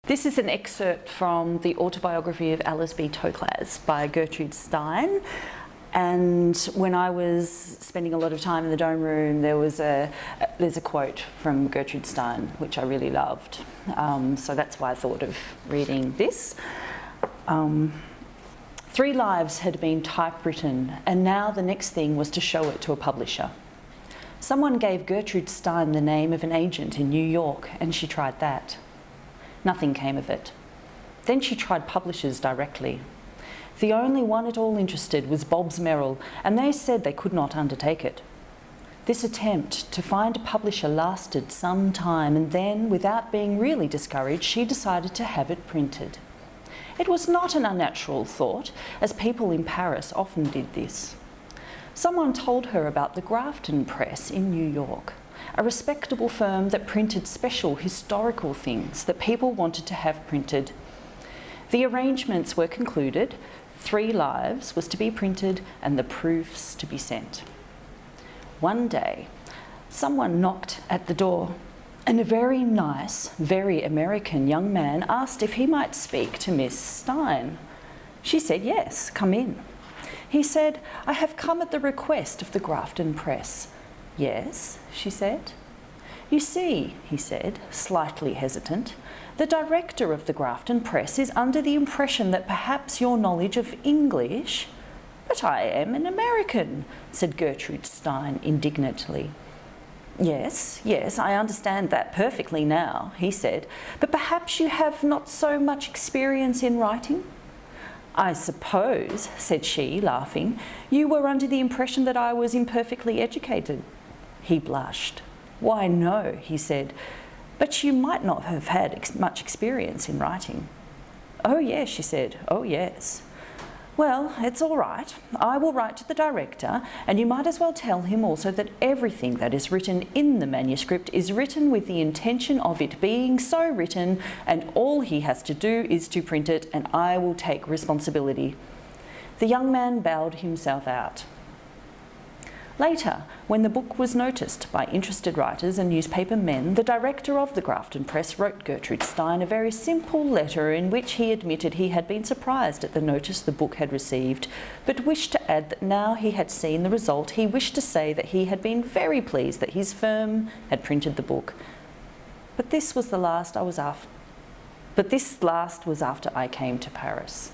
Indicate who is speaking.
Speaker 1: This is an excerpt from the Autobiography of Alice B. Toklas by Gertrude Stein. And when I was spending a lot of time in the dome room, there's a quote from Gertrude Stein, which I really loved. So that's why I thought of reading this. 3 lives had been typewritten, and now the next thing was to show it to a publisher. Someone gave Gertrude Stein the name of an agent in New York, and she tried that. Nothing came of it. Then she tried publishers directly. The only one at all interested was Bob's Merrill, and they said they could not undertake it. This attempt to find a publisher lasted some time, and then, without being really discouraged, she decided to have it printed. It was not an unnatural thought, as people in Paris often did this. Someone told her about the Grafton Press in New York, a respectable firm that printed special historical things that people wanted to have printed. The arrangements were concluded, 3 lives was to be printed and the proofs to be sent. One day, someone knocked at the door, and a very nice, very American young man asked if he might speak to Miss Stein. She said, "Yes, come in." He said, "I have come at the request of the Grafton Press." "Yes," she said. "You see," he said, slightly hesitant, "the director of the Grafton Press is under the impression that perhaps your knowledge of English—" "But I am an American," said Gertrude Stein indignantly. Yes, I understand that perfectly now," he said, "but perhaps you have not so much experience in writing?" "I suppose," said she, laughing, "you were under the impression that I was imperfectly educated." He blushed. "Why, no," he said, "but you might not have had much experience in writing." "Oh yes," she said, "oh yes." "Well, it's all right. I will write to the director, and you might as well tell him also that everything that is written in the manuscript is written with the intention of it being so written, and all he has to do is to print it, and I will take responsibility." The young man bowed himself out. Later, when the book was noticed by interested writers and newspaper men, the director of the Grafton Press wrote Gertrude Stein a very simple letter in which he admitted he had been surprised at the notice the book had received, but wished to add that now he had seen the result, he wished to say that he had been very pleased that his firm had printed the book. But this last was after I came to Paris.